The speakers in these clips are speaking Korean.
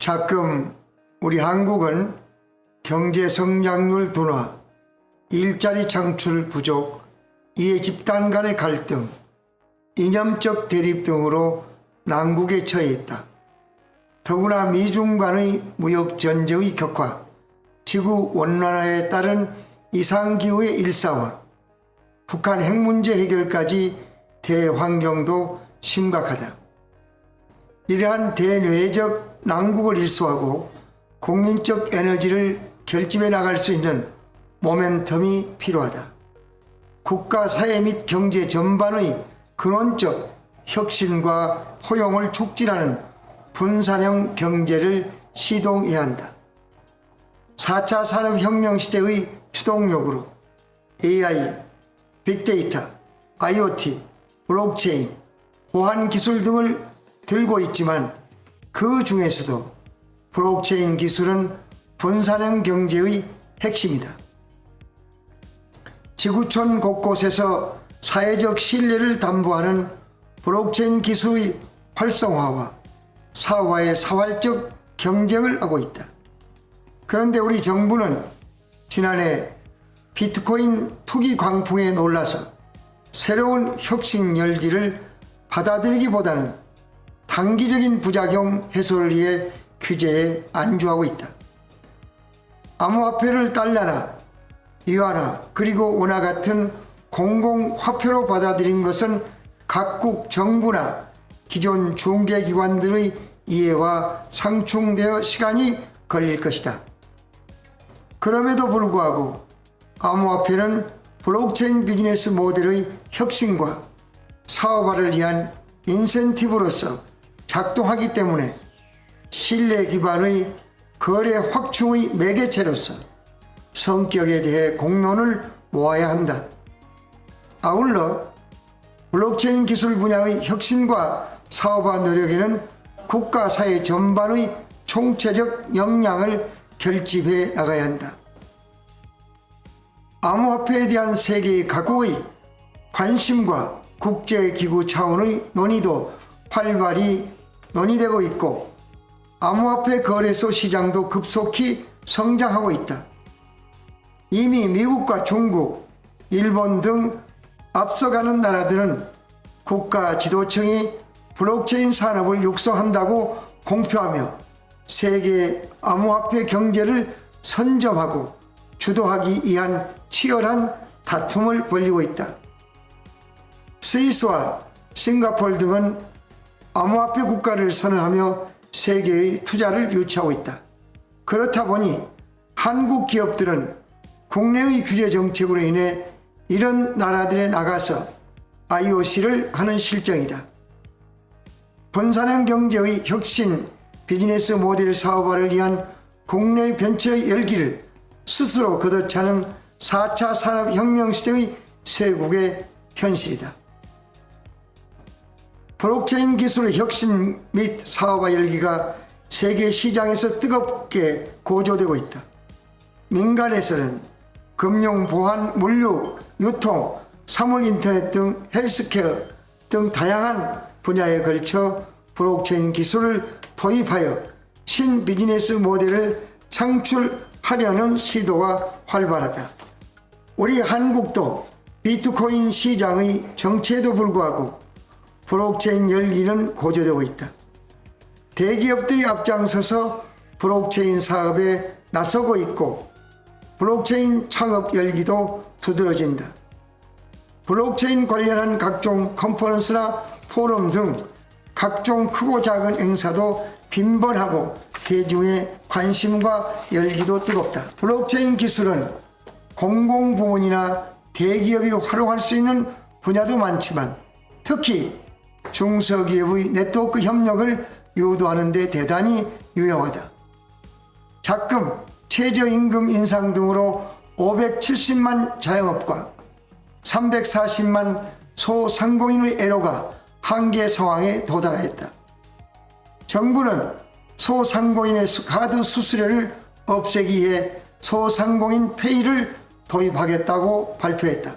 가끔 우리 한국은 경제 성장률 둔화, 일자리 창출 부족, 이해 집단 간의 갈등, 이념적 대립 등으로 난국에 처해 있다. 더구나 미중 간의 무역 전쟁의 격화, 지구 온난화에 따른 이상기후의 일사와 북한 핵 문제 해결까지 대환경도 심각하다. 이러한 대내외적 난국을 일소하고 국민적 에너지를 결집해 나갈 수 있는 모멘텀이 필요하다. 국가, 사회 및 경제 전반의 근원적 혁신과 포용을 촉진하는 분산형 경제를 시동해야 한다. 4차 산업혁명 시대의 추동력으로 AI, 빅데이터, IoT, 블록체인, 보안 기술 등을 들고 있지만 그 중에서도 블록체인 기술은 분산형 경제의 핵심이다. 지구촌 곳곳에서 사회적 신뢰를 담보하는 블록체인 기술의 활성화와 사화의 사활적 경쟁을 하고 있다. 그런데 우리 정부는 지난해 비트코인 투기 광풍에 놀라서 새로운 혁신 열기를 받아들이기보다는 단기적인 부작용 해소를 위해 규제에 안주하고 있다. 암호화폐를 달러나 위안화 그리고 원화 같은 공공화폐로 받아들인 것은 각국 정부나 기존 중개기관들의 이해와 상충되어 시간이 걸릴 것이다. 그럼에도 불구하고 암호화폐는 블록체인 비즈니스 모델의 혁신과 사업화를 위한 인센티브로서 작동하기 때문에 신뢰 기반의 거래 확충의 매개체로서 성격에 대해 공론을 모아야 한다. 아울러 블록체인 기술 분야의 혁신과 사업화 노력에는 국가 사회 전반의 총체적 역량을 결집해 나가야 한다. 암호화폐에 대한 세계의 각국의 관심과 국제기구 차원의 논의도 활발히 논의되고 있고 암호화폐 거래소 시장도 급속히 성장하고 있다. 이미 미국과 중국, 일본 등 앞서가는 나라들은 국가 지도층이 블록체인 산업을 육성한다고 공표하며 세계 암호화폐 경제를 선점하고 주도하기 위한 치열한 다툼을 벌이고 있다. 스위스와 싱가포르 등은 암호화폐 국가를 선언하며 세계의 투자를 유치하고 있다. 그렇다 보니 한국 기업들은 국내의 규제 정책으로 인해 이런 나라들에 나가서 IOC를 하는 실정이다. 분산형 경제의 혁신 비즈니스 모델 사업화를 위한 국내 벤처의 열기를 스스로 걷어차는 4차 산업혁명 시대의 세국의 현실이다. 블록체인 기술의 혁신 및 사업화 열기가 세계 시장에서 뜨겁게 고조되고 있다. 민간에서는 금융, 보안, 물류, 유통, 사물 인터넷 등 헬스케어 등 다양한 분야에 걸쳐 블록체인 기술을 도입하여 신비즈니스 모델을 창출하려는 시도가 활발하다. 우리 한국도 비트코인 시장의 정체에도 불구하고 블록체인 열기는 고조되고 있다. 대기업들이 앞장서서 블록체인 사업에 나서고 있고 블록체인 창업 열기도 두드러진다. 블록체인 관련한 각종 컨퍼런스나 포럼 등 각종 크고 작은 행사도 빈번하고 대중의 관심과 열기도 뜨겁다. 블록체인 기술은 공공부문이나 대기업이 활용할 수 있는 분야도 많지만 특히 중소기업의 네트워크 협력을 유도하는 데 대단히 유용하다. 작금, 최저임금 인상 등으로 570만 자영업과 340만 소상공인의 애로가 한계 상황에 도달하였다. 정부는 소상공인의 카드 수수료를 없애기 위해 소상공인 페이를 도입하겠다고 발표했다.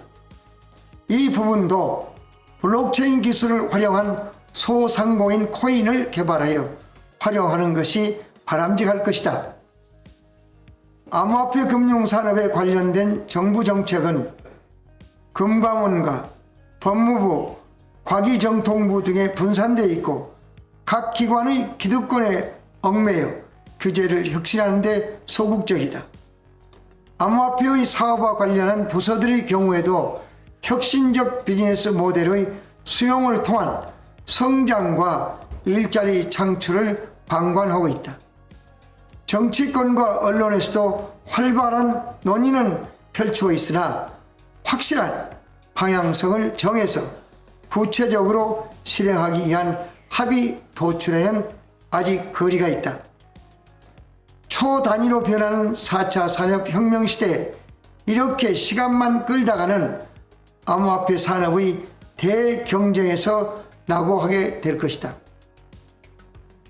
이 부분도 블록체인 기술을 활용한 소상공인 코인을 개발하여 활용하는 것이 바람직할 것이다. 암호화폐 금융산업에 관련된 정부 정책은 금감원과 법무부, 과기정통부 등에 분산되어 있고 각 기관의 기득권에 얽매여 규제를 혁신하는 데 소극적이다. 암호화폐의 사업과 관련한 부서들의 경우에도 혁신적 비즈니스 모델의 수용을 통한 성장과 일자리 창출을 방관하고 있다. 정치권과 언론에서도 활발한 논의는 펼치고 있으나 확실한 방향성을 정해서 구체적으로 실행하기 위한 합의 도출에는 아직 거리가 있다. 초단위로 변하는 4차 산업혁명 시대에 이렇게 시간만 끌다가는 암호화폐 산업의 대경쟁에서 낙오하게 될 것이다.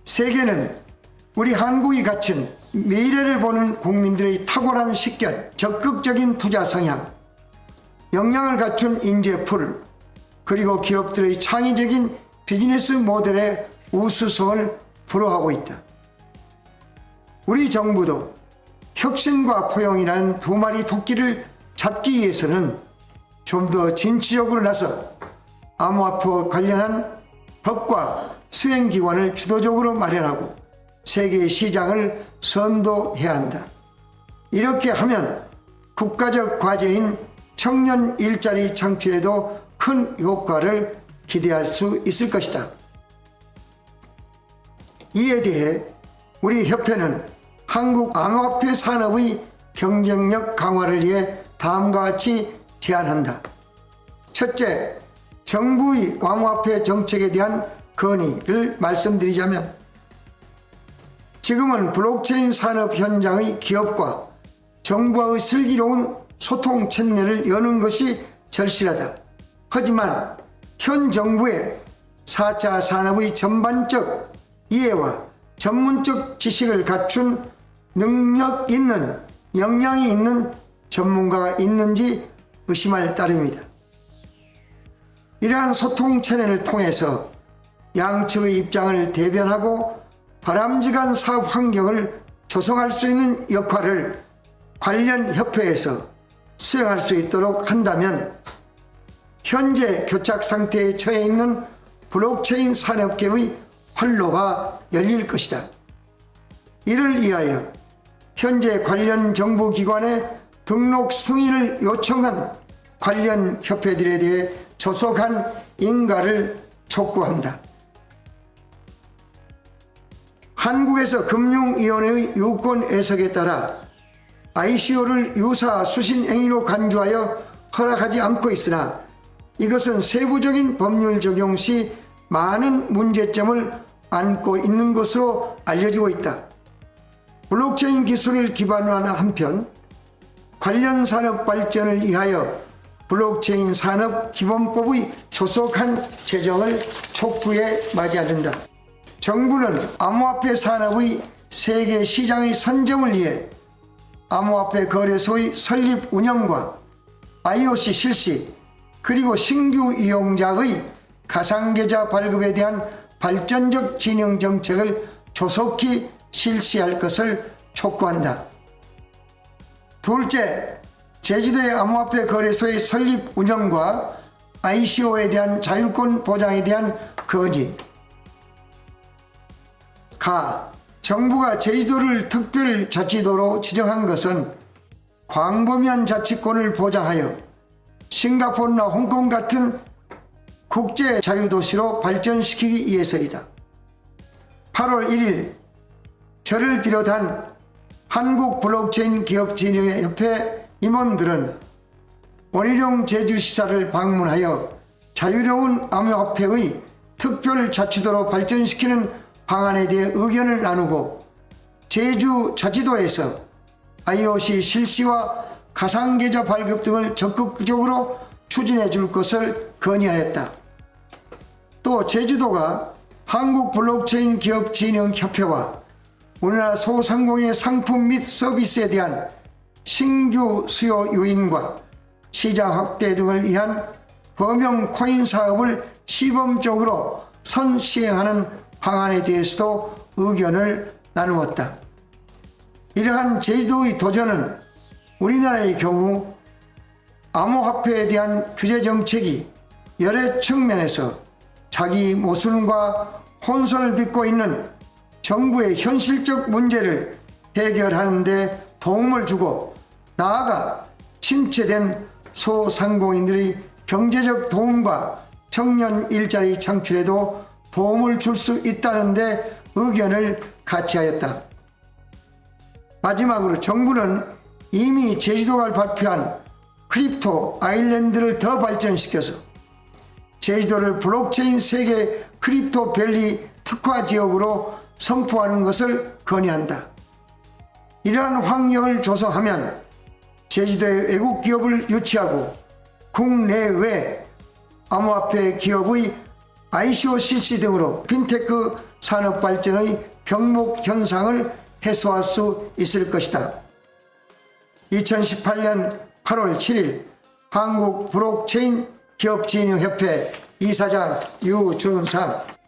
세계는 우리 한국이 갖춘 미래를 보는 국민들의 탁월한 식견, 적극적인 투자 성향, 역량을 갖춘 인재풀, 그리고 기업들의 창의적인 비즈니스 모델의 우수성을 부러워하고 있다. 우리 정부도 혁신과 포용이라는 두 마리 토끼를 잡기 위해서는 좀 더 진취적으로 나서 암호화폐 관련한 법과 수행기관을 주도적으로 마련하고 세계 시장을 선도해야 한다. 이렇게 하면 국가적 과제인 청년 일자리 창출에도 큰 효과를 기대할 수 있을 것이다. 이에 대해 우리 협회는 한국 암호화폐 산업의 경쟁력 강화를 위해 다음과 같이 제안한다. 첫째, 정부의 암호화폐 정책에 대한 건의를 말씀드리자면, 지금은 블록체인 산업 현장의 기업과 정부와의 슬기로운 소통 채널을 여는 것이 절실하다. 하지만 현 정부의 4차 산업의 전반적 이해와 전문적 지식을 갖춘 능력 있는, 역량이 있는 전문가가 있는지 의심할 따름이다. 이러한 소통 채널을 통해서 양측의 입장을 대변하고 바람직한 사업 환경을 조성할 수 있는 역할을 관련 협회에서 수행할 수 있도록 한다면 현재 교착 상태에 처해 있는 블록체인 산업계의 활로가 열릴 것이다. 이를 위하여 현재 관련 정부기관에 등록 승인을 요청한 관련 협회들에 대해 조속한 인가를 촉구한다. 한국에서 금융위원회의 유권 해석에 따라 ICO를 유사 수신 행위로 간주하여 허락하지 않고 있으나 이것은 세부적인 법률 적용 시 많은 문제점을 안고 있는 것으로 알려지고 있다. 블록체인 기술을 기반으로 하는 한편 관련 산업 발전을 위하여 블록체인 산업 기본법의 조속한 제정을 촉구해 맞이한다. 정부는 암호화폐 산업의 세계 시장의 선점을 위해 암호화폐 거래소의 설립 운영과 IOC 실시, 그리고 신규 이용자의 가상계좌 발급에 대한 발전적 진행 정책을 조속히 실시할 것을 촉구한다. 둘째, 제주도의 암호화폐 거래소의 설립 운영과 ICO에 대한 자율권 보장에 대한 건의. 정부가 제주도를 특별자치도로 지정한 것은 광범위한 자치권을 보장하여 싱가포르나 홍콩 같은 국제 자유도시로 발전시키기 위해서이다. 8월 1일 저를 비롯한 한국 블록체인 기업진흥협회 임원들은 원희룡 제주시사를 방문하여 자유로운 암호화폐의 특별자치도로 발전시키는 방안에 대해 의견을 나누고 제주자치도에서 IOC 실시와 가상계좌 발급 등을 적극적으로 추진해 줄 것을 건의하였다. 또 제주도가 한국 블록체인 기업진흥협회와 우리나라 소상공인의 상품 및 서비스에 대한 신규 수요 유인과 시장 확대 등을 위한 범용 코인 사업을 시범적으로 선시행하는 방안에 대해서도 의견을 나누었다. 이러한 제주도의 도전은 우리나라의 경우 암호화폐에 대한 규제 정책이 여러 측면에서 자기 모순과 혼선을 빚고 있는 정부의 현실적 문제를 해결하는 데 도움을 주고, 나아가 침체된 소상공인들의 경제적 도움과 청년 일자리 창출에도 도움을 줄 수 있다는 데 의견을 같이하였다. 마지막으로 정부는 이미 제주도가 발표한 크립토 아일랜드를 더 발전시켜서 제주도를 블록체인 세계 크립토 밸리 특화 지역으로 선포하는 것을 건의한다. 이러한 환경을 조성하면 제주도의 외국 기업을 유치하고 국내외 암호화폐 기업의 ICOCC 등으로 핀테크 산업 발전의 병목 현상을 해소할 수 있을 것이다. 2018년 8월 7일 한국 블록체인 기업진흥협회 이사장 유준상.